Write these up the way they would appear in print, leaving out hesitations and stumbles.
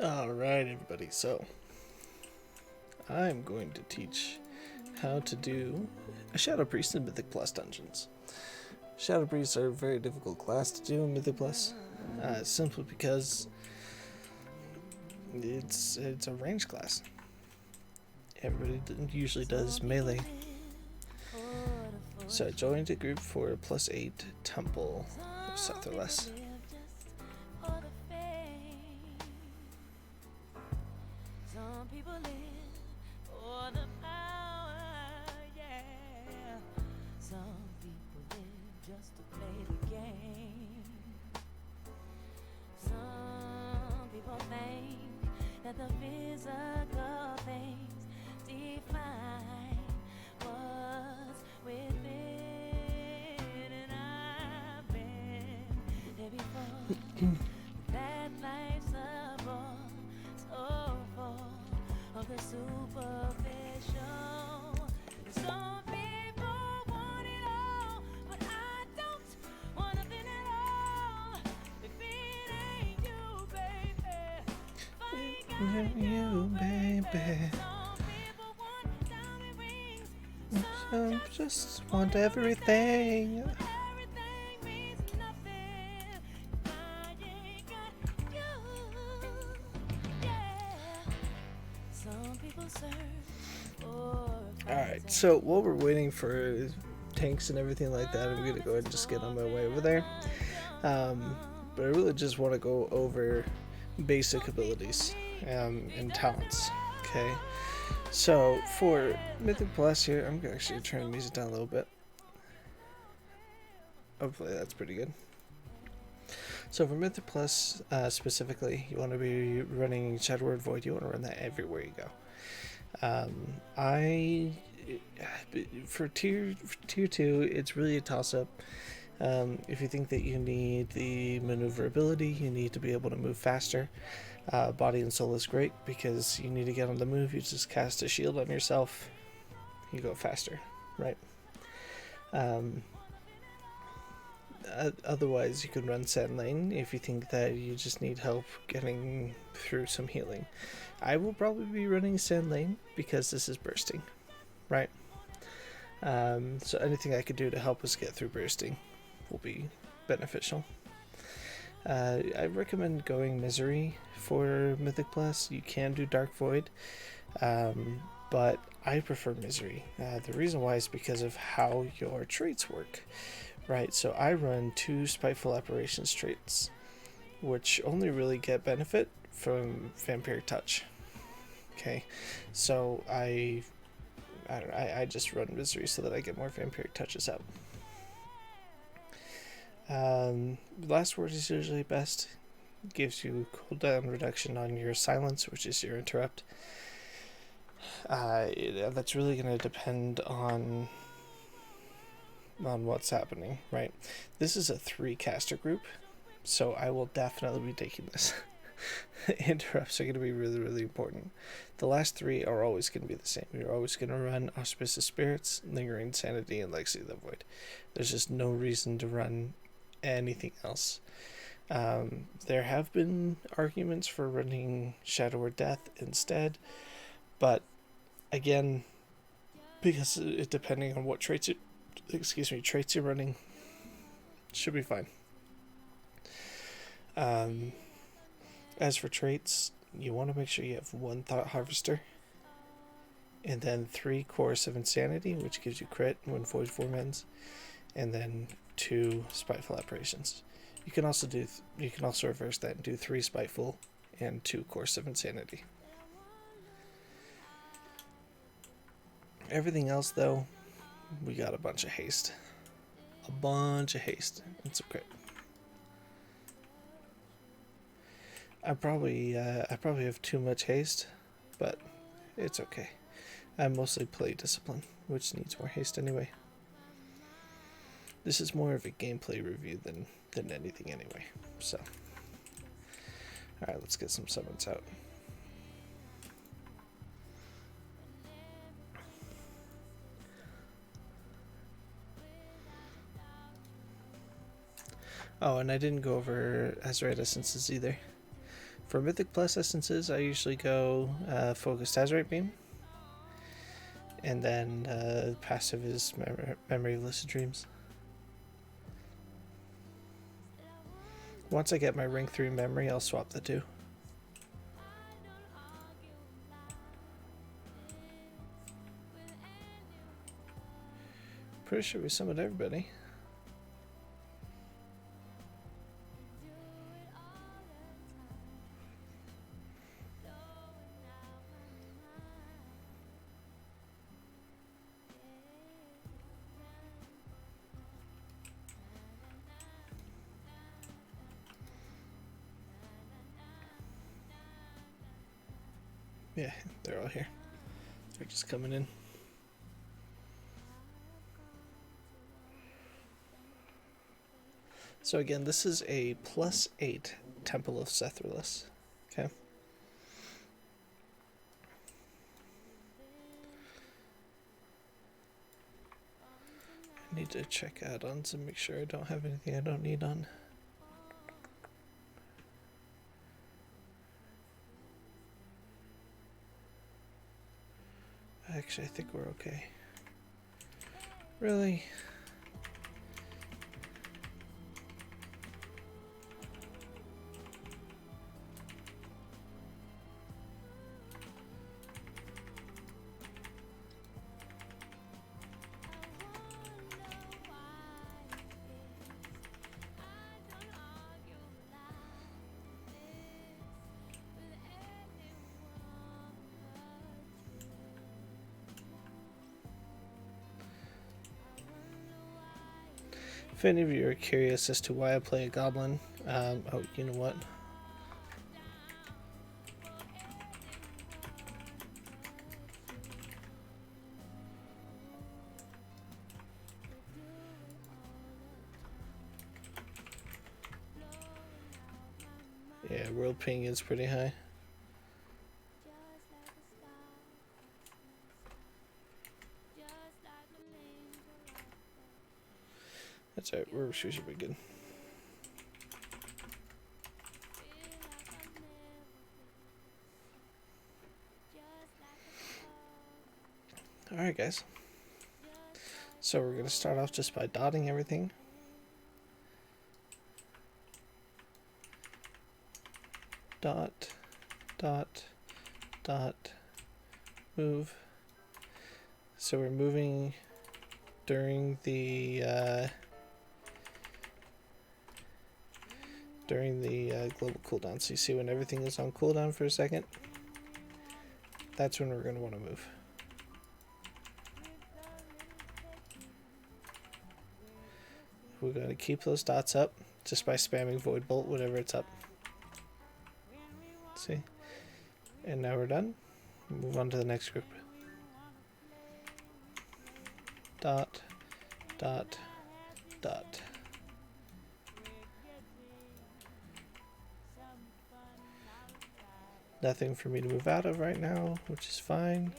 Alright, everybody, so I'm going to teach how to do a Shadow Priest in Mythic Plus dungeons. Shadow Priests are a very difficult class to do in Mythic Plus, simply because it's a range class. Everybody usually does melee. So I joined a group for a +8 Temple of Seth or less. That the physical things define what's within, and I've been there before. That life's a bore, so full of the superficial. Some people want it all, but I don't want nothing at all. If it ain't you, baby. You, baby. I just want everything. Alright, so while we're waiting for tanks and everything like that, I'm going to go ahead and just get on my way over there. But I really just want to go over basic abilities and talents. Okay, so for Mythic Plus here, I'm actually trying to music down a little bit. Hopefully that's pretty good. So for Mythic Plus specifically, you want to be running Shadow Word Void. You want to run that everywhere you go. For tier 2, it's really a toss-up. If you think that you need the maneuverability, you need to be able to move faster. Body and Soul is great because you need to get on the move. You just cast a shield on yourself, you go faster, right? Otherwise, you can run Sand Lane if you think that you just need help getting through some healing. I will probably be running Sand Lane because this is bursting, right? So anything I could do to help us get through bursting will be beneficial. I recommend going Misery for Mythic Plus. You can do Dark Void, but I prefer Misery. The reason why is because of how your traits work, right? So I run 2 Spiteful Apparitions traits, which only really get benefit from Vampiric Touch. Okay, so I just run Misery so that I get more Vampiric Touches out. Last Word is usually best. Gives you cooldown reduction on your silence, which is your interrupt. That's really going to depend on what's happening, right? This is a 3 caster group, so I will definitely be taking this. Interrupts are going to be really, really important. The last 3 are always going to be the same. You're always going to run Auspicious Spirits, Lingering Sanity, and Legacy of the Void. There's just no reason to run anything else. There have been arguments for running Shadow or Death instead, but again, because it depending on what traits you're running, should be fine. As for traits, you want to make sure you have 1 Thought Harvester, and then 3 Chorus of Insanity, which gives you crit when Void Form ends, and then 2 Spiteful Apparitions. You can also reverse that and do 3 Spiteful and 2 Chorus of Insanity. Everything else, though, we got a bunch of haste. It's okay. I probably have too much haste, but it's okay. I mostly play Discipline, which needs more haste anyway. This is more of a gameplay review than anything anyway. So, alright, let's get some summons out. Oh, and I didn't go over Azrael Essences either. For Mythic Plus essences, I usually go Focused Azurite Beam, and then passive is Memory of Lucid Dreams. Once I get my Ring 3 memory, I'll swap the two. Pretty sure we summoned everybody. Yeah, they're all here. They're just coming in. So again, this is a +8 Temple of Sethralus. Okay. I need to check add-ons and make sure I don't have anything I don't need on. Actually, I think we're okay. Really? If any of you are curious as to why I play a goblin, oh, you know what? Yeah, world ping is pretty high. That's alright, we should be good. Alright guys. So we're going to start off just by dotting everything. Dot, dot, dot, move. So we're moving during the global cooldown. So you see when everything is on cooldown for a second, that's when we're going to want to move. We're going to keep those dots up just by spamming Void Bolt whenever it's up. See? And now we're done. Move on to the next group. Dot, dot, dot. Nothing for me to move out of right now, which is fine.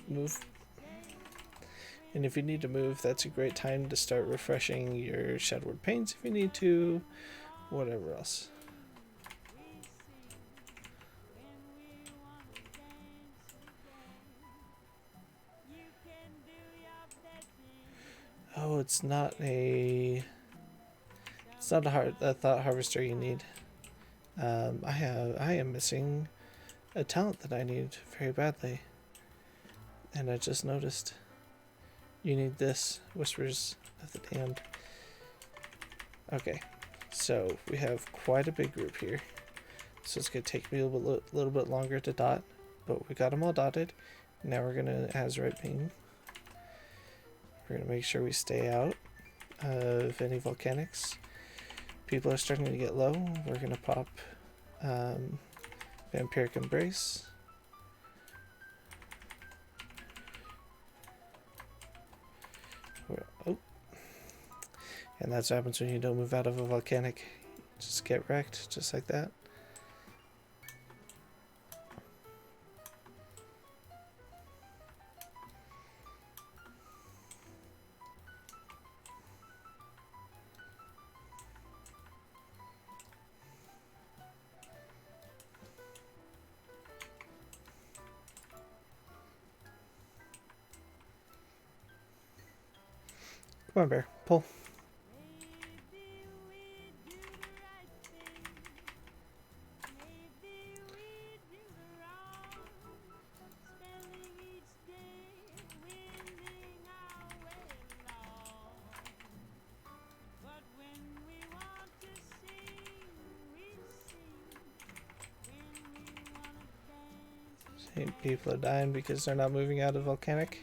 Move. And if you need to move, that's a great time to start refreshing your Shadowward Pains if you need to, whatever else. Oh, it's not a thought harvester you need. I am missing a talent that I need very badly, and I just noticed. You need this, Whispers of the Damned. Okay, so we have quite a big group here, so it's gonna take me a little bit longer to dot, but we got them all dotted. Now we're gonna Azurite Beam. We're going to make sure we stay out of any volcanics. People are starting to get low. We're going to pop Vampiric Embrace. Oh. And that's what happens when you don't move out of a volcanic. Just get wrecked, just like that. Come on, bear. Pull. See, people are dying because they're not moving out of volcanic.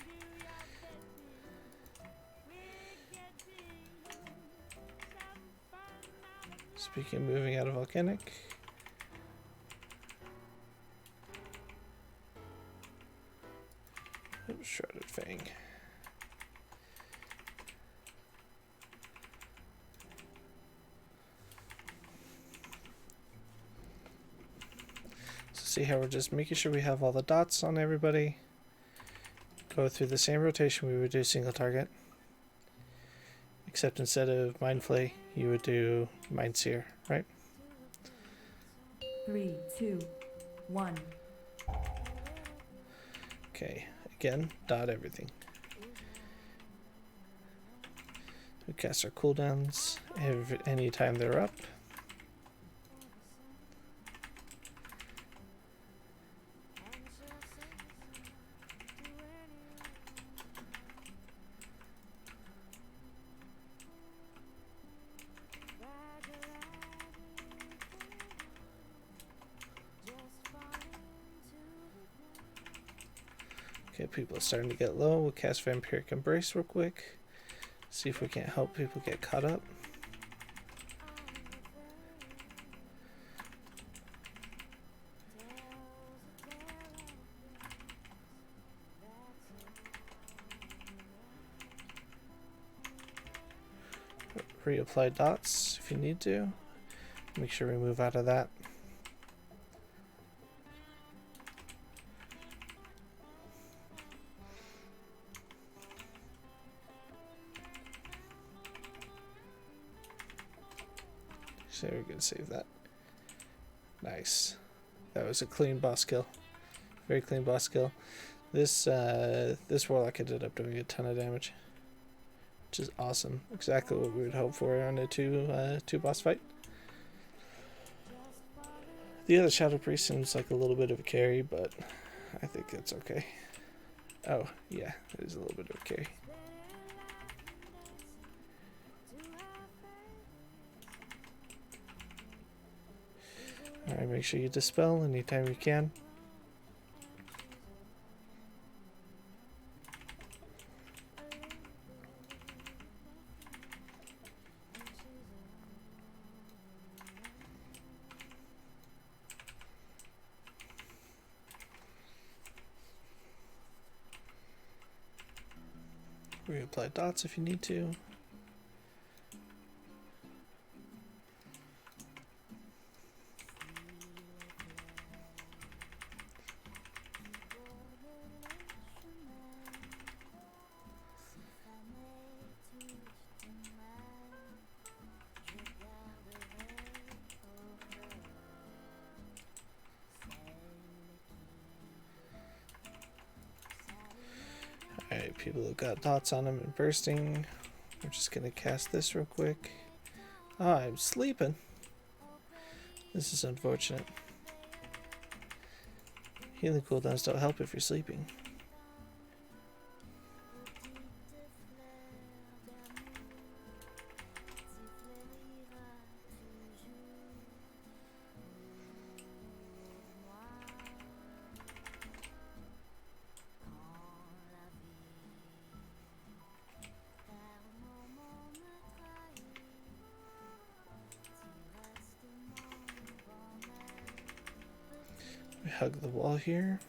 Speaking of moving out of volcanic, shredded fang. So see how we're just making sure we have all the dots on everybody. Go through the same rotation we would do single target. Except instead of Mind Flay, you would do Mind Sear, right? 3, 2, 1. Okay, again, dot everything. We cast our cooldowns anytime they're up. Okay, people are starting to get low. We'll cast Vampiric Embrace real quick. See if we can't help people get caught up. Reapply dots if you need to. Make sure we move out of that. So we're gonna save that. Nice. That was a clean boss kill. Very clean boss kill. This warlock ended up doing a ton of damage, which is awesome. Exactly what we would hope for on a two boss fight. The other Shadow Priest seems like a little bit of a carry, but I think it's okay. Oh yeah, it is a little bit of a carry. Alright, make sure you dispel anytime you can. Reapply dots if you need to. Alright, people have got dots on them and bursting. We're just gonna cast this real quick. Oh, I'm sleeping. This is unfortunate. Healing cooldowns don't help if you're sleeping. We hug the wall here.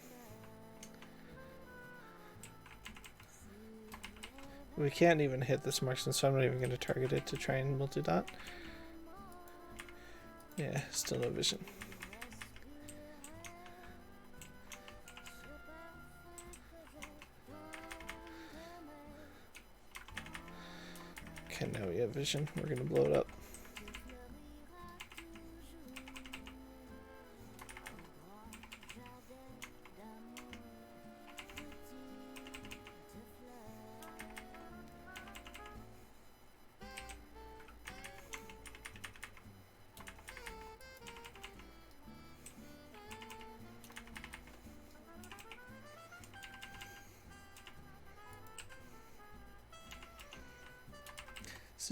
We can't even hit this marksman, so I'm not even going to target it to try and multi-dot. Yeah, still no vision. Okay, now we have vision. We're going to blow it up.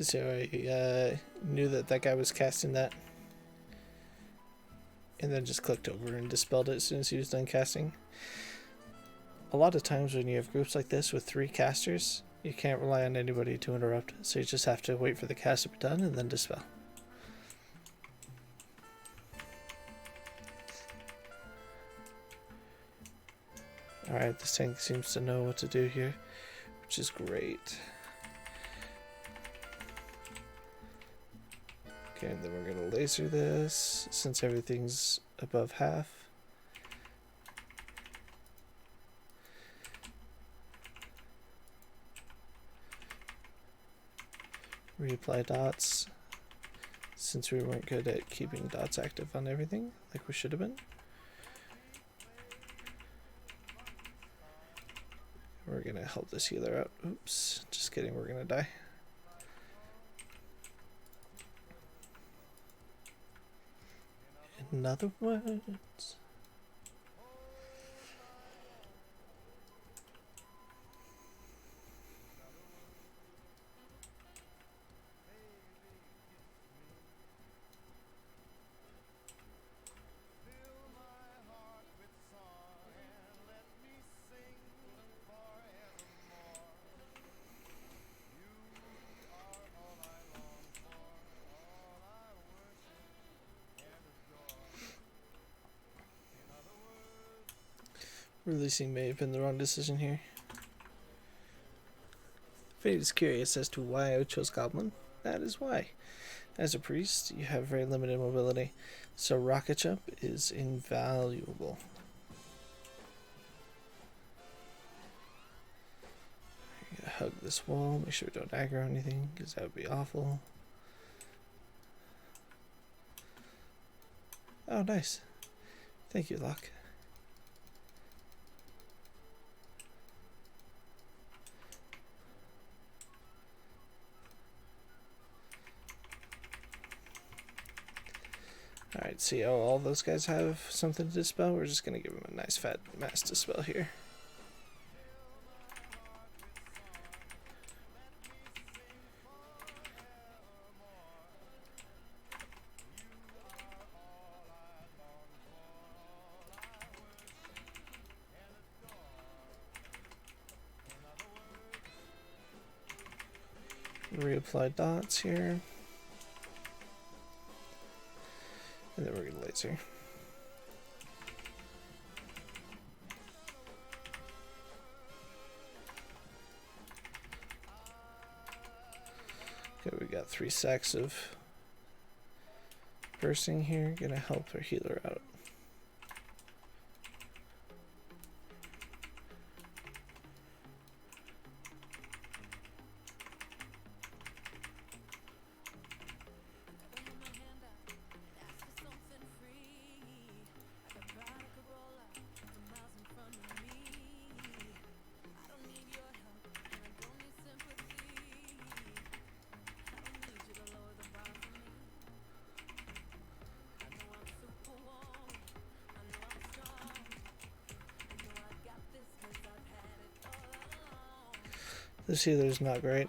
So I knew that guy was casting that, and then just clicked over and dispelled it as soon as he was done casting. A lot of times when you have groups like this with 3 casters, you can't rely on anybody to interrupt, so you just have to wait for the cast to be done and then dispel. Alright, this tank seems to know what to do here, which is great. Okay, and then we're going to laser this since everything's above half. Reapply dots since we weren't good at keeping dots active on everything like we should have been. We're gonna help this healer out. Oops, just kidding, we're gonna die. In other words. Releasing may have been the wrong decision here. Fate is curious as to why I chose Goblin. That is why. As a priest, you have very limited mobility, so rocket jump is invaluable. Hug this wall, make sure we don't aggro anything, because that would be awful. Oh, nice. Thank you, Locke. Alright, see how all those guys have something to dispel? We're just going to give them a nice fat mass dispel here. Reapply dots here. And then we're going to laser. Okay, we got 3 sacks of bursting here. Gonna help our healer out. This healer's not great.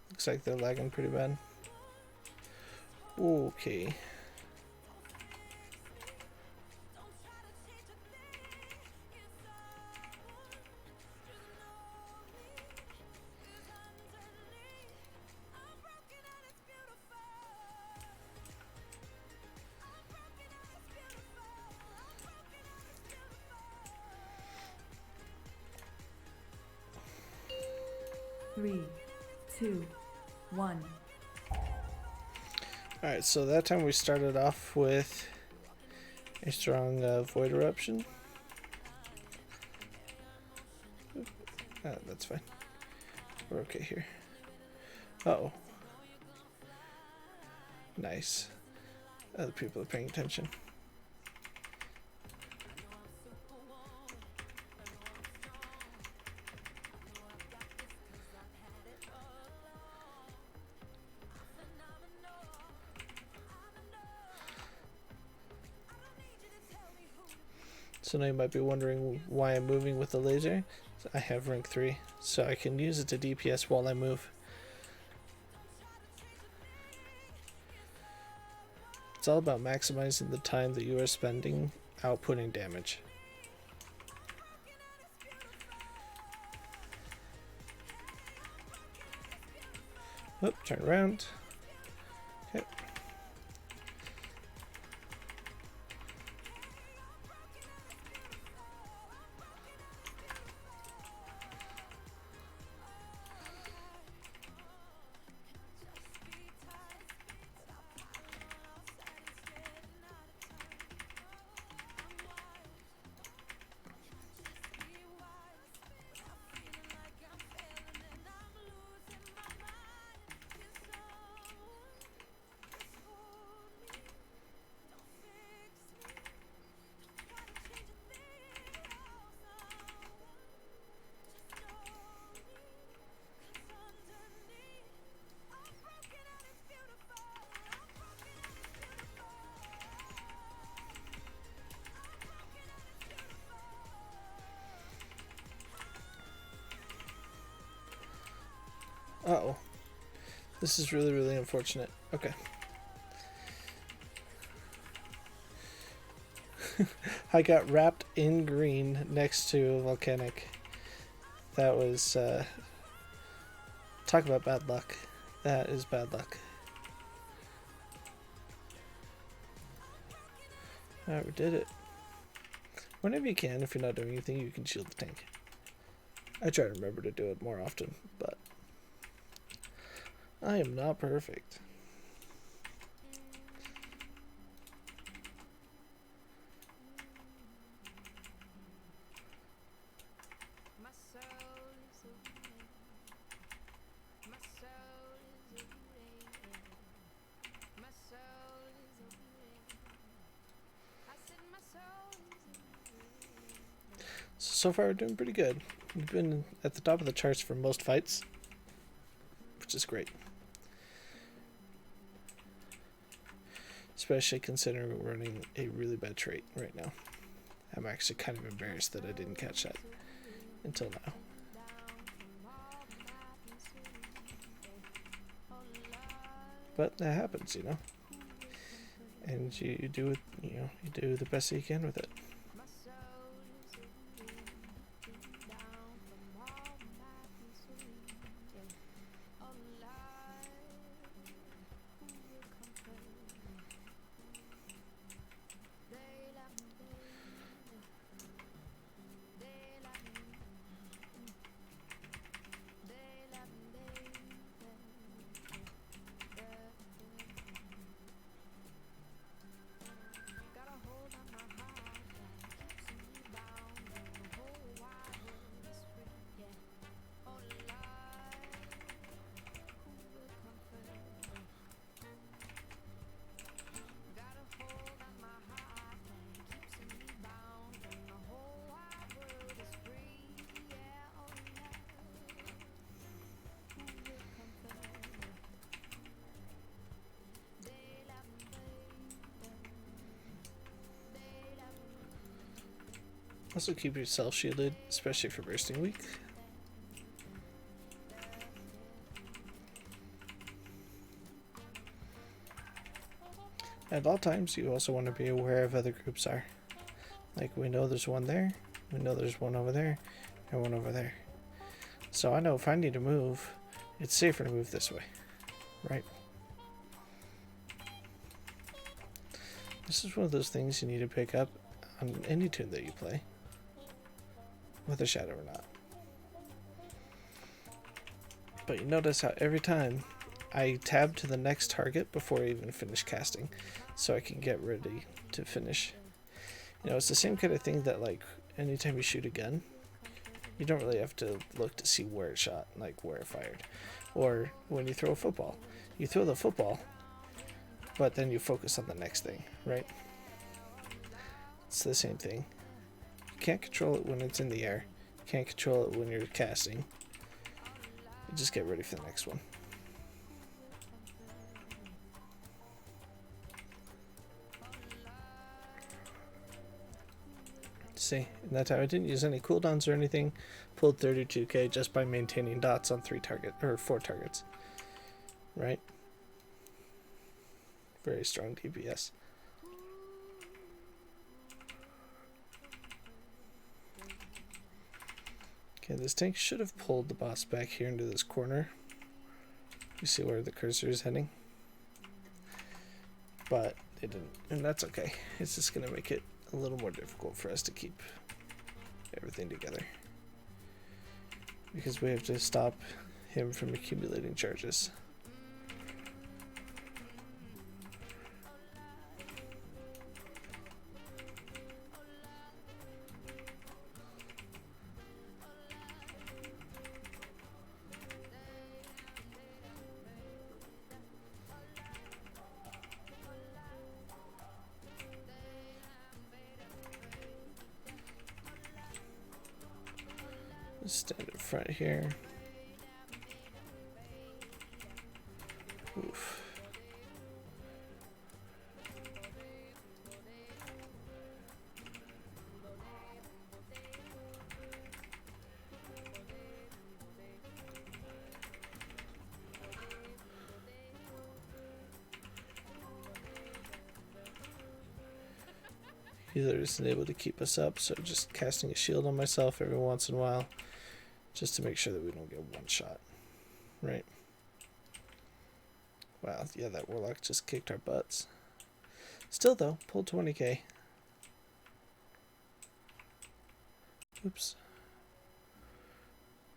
Looks like they're lagging pretty bad. Okay. Three, two, one. Alright, so that time we started off with a strong void eruption. That's fine. We're okay here. Uh-oh. Nice. Other people are paying attention. So now you might be wondering why I'm moving with the laser. I have rank 3, so I can use it to DPS while I move. It's all about maximizing the time that you are spending outputting damage. Oop, turn around. Okay. Uh-oh. This is really, really unfortunate. Okay. I got wrapped in green next to a volcanic. That was, talk about bad luck. That is bad luck. Alright, we did it. Whenever you can, if you're not doing anything, you can shield the tank. I try to remember to do it more often, but I am not perfect. So far, we're doing pretty good. We've been at the top of the charts for most fights, which is great. Especially considering we're running a really bad trait right now. I'm actually kind of embarrassed that I didn't catch that until now. But that happens, you know. And you do it, you do the best that you can with it. Also keep yourself shielded, especially for bursting week. At all times, you also want to be aware of other groups are. Like, we know there's one there, we know there's one over there, and one over there. So I know if I need to move, it's safer to move this way, right? This is one of those things you need to pick up on any tune that you play, whether shadow or not. But you notice how every time I tab to the next target before I even finish casting, so I can get ready to finish. You know, it's the same kind of thing that, like, anytime you shoot a gun, you don't really have to look to see where it shot, like where it fired. Or when you throw a football, you throw the football, but then you focus on the next thing, right? It's the same thing. You can't control it when it's in the air. You can't control it when you're casting. You just get ready for the next one. See, in that time I didn't use any cooldowns or anything. Pulled 32k just by maintaining dots on 4 targets. Right? Very strong DPS. Okay, this tank should have pulled the boss back here into this corner. You see where the cursor is heading? But they didn't, and that's okay. It's just going to make it a little more difficult for us to keep everything together. Because we have to stop him from accumulating charges. Stand in front here. Oof. Healer isn't able to keep us up, so just casting a shield on myself every once in a while, just to make sure that we don't get one shot. Right? Wow, yeah, that warlock just kicked our butts. Still though, pulled 20k. Oops.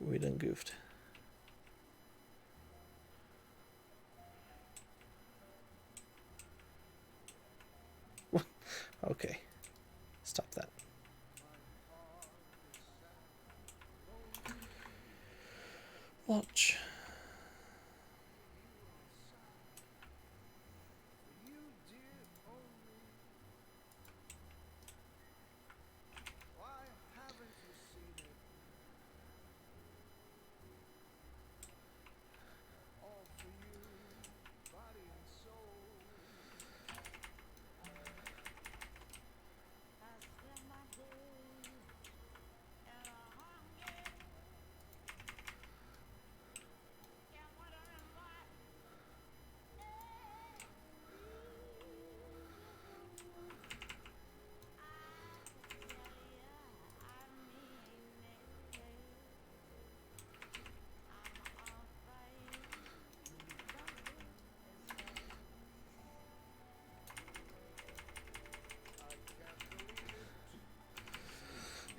We done goofed. Okay. Stop that. Launch.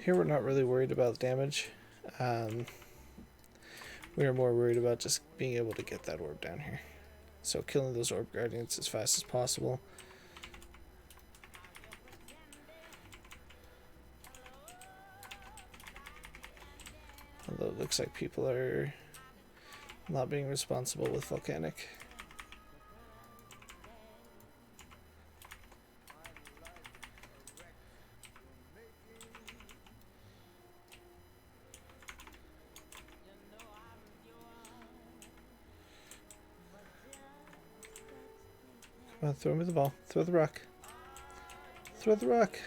Here we're not really worried about damage. We are more worried about just being able to get that orb down here. So killing those orb guardians as fast as possible. Although it looks like people are not being responsible with volcanic. Come on, throw me the ball. Throw the rock. Throw the rock.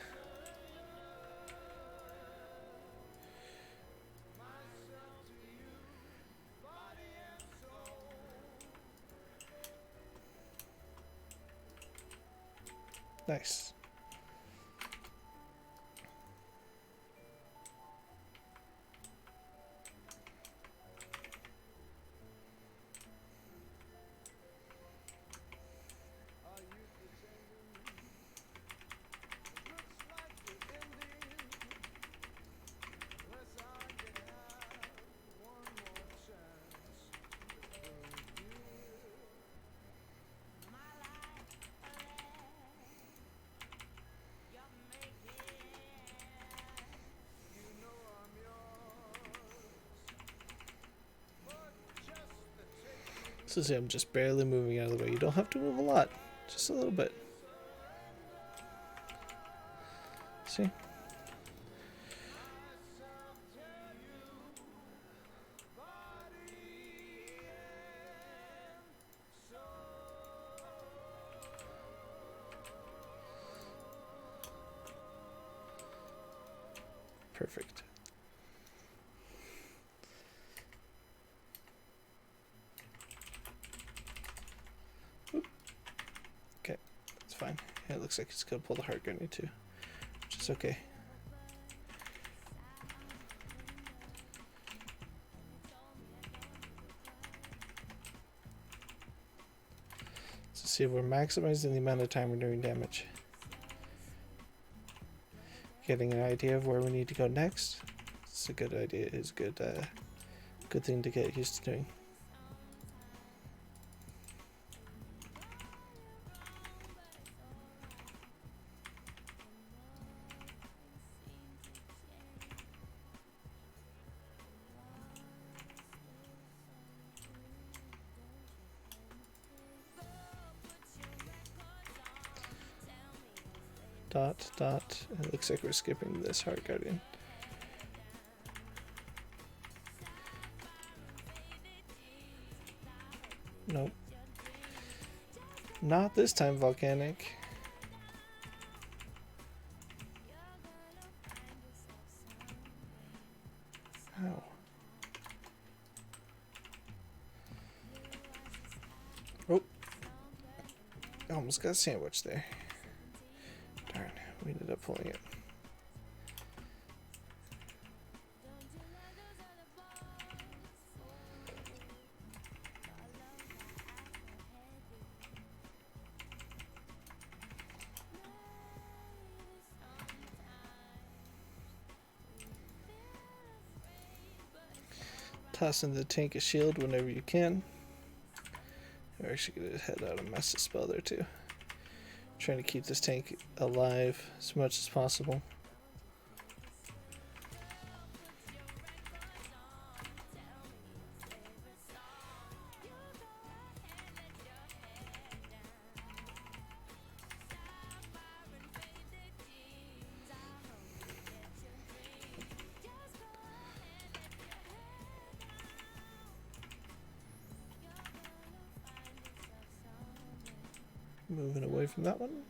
Nice. So see, I'm just barely moving out of the way. You don't have to move a lot, just a little bit. See? Perfect. Oop. Okay, that's fine. Yeah, it looks like he's gonna pull the heart gurney too, which is okay. So see if we're maximizing the amount of time we're doing damage. Getting an idea of where we need to go next. It's a good idea. It's a good thing to get used to doing. Dot, dot. It looks like we're skipping this heart guardian. Nope. Not this time, volcanic. Ow. Oh. I almost got sandwiched there. Darn, we ended up pulling it. Toss in the tank a shield whenever you can. We're actually going to head out a massive spell there too. Trying to keep this tank alive as much as possible. Moving away from that one.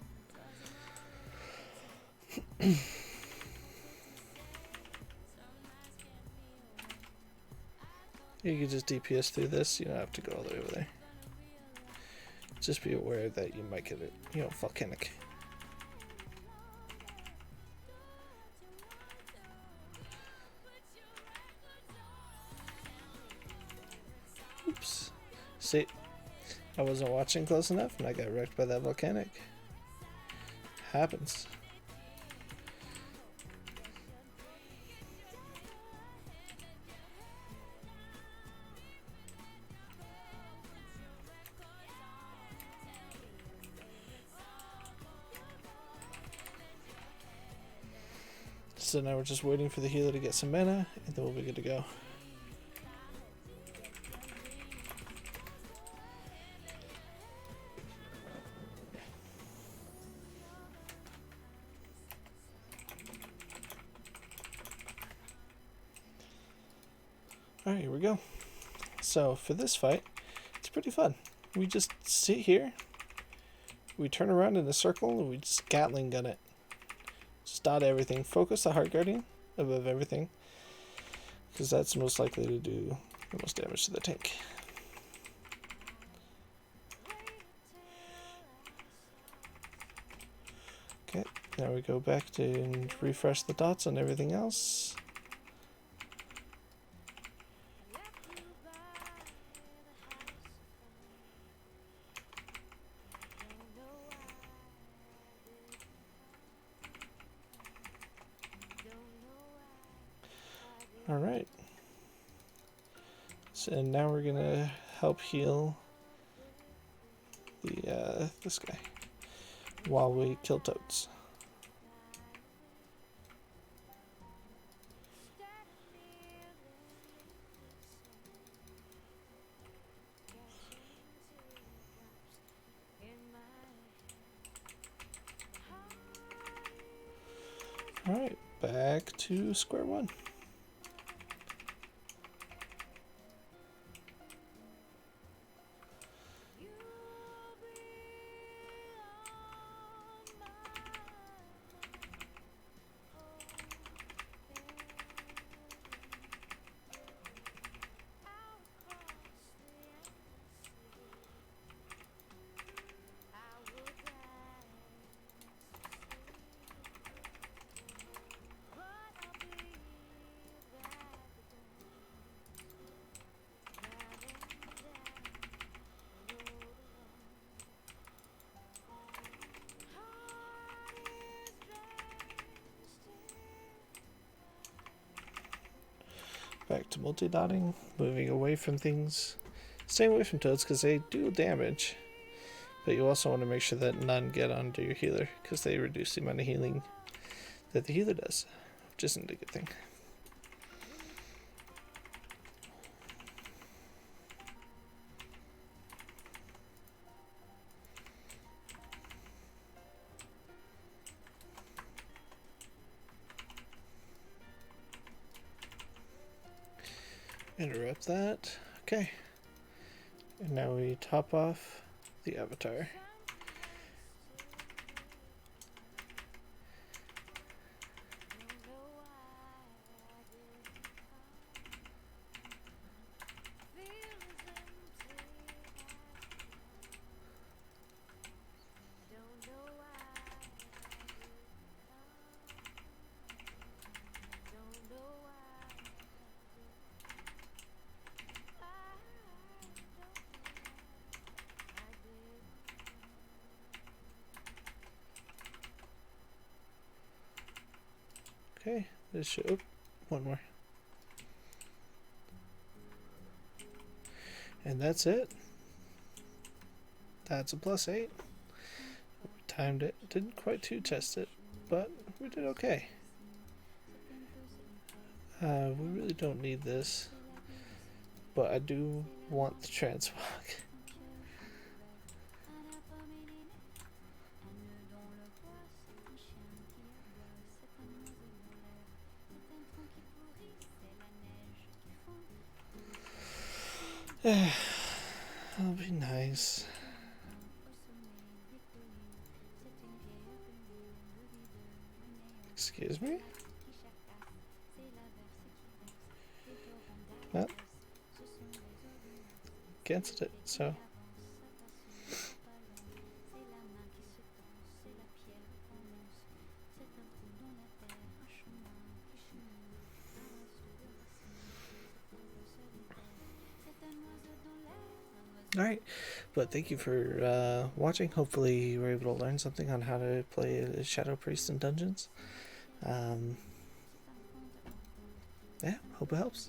You can just DPS through this, you don't have to go all the way over there. Just be aware that you might get it, volcanic. Oops. See, I wasn't watching close enough and I got wrecked by that volcanic. Happens. So now we're just waiting for the healer to get some mana, and then we'll be good to go. Alright, here we go. So for this fight, it's pretty fun. We just sit here, we turn around in a circle, and we just Gatling gun it. Just dot everything. Focus the Heart Guardian above everything, because that's most likely to do the most damage to the tank. Okay, now we go back to and refresh the dots on everything else. Alright. So now we're gonna help heal the this guy while we kill toads. Alright, back to square one. Back to multi-dotting, moving away from things, staying away from toads because they do damage, but you also want to make sure that none get onto your healer because they reduce the amount of healing that the healer does, which isn't a good thing. Interrupt that. Okay. And now we top off the avatar. Okay, this should. Oh, one more. And that's it. That's a +8. We timed it. Didn't quite test it, but we did okay. We really don't need this, but I do want the transmog. That'll be nice. Excuse me? Well, cancelled it, so. Alright, but thank you for watching. Hopefully you were able to learn something on how to play a Shadow Priest in Dungeons. Yeah, hope it helps.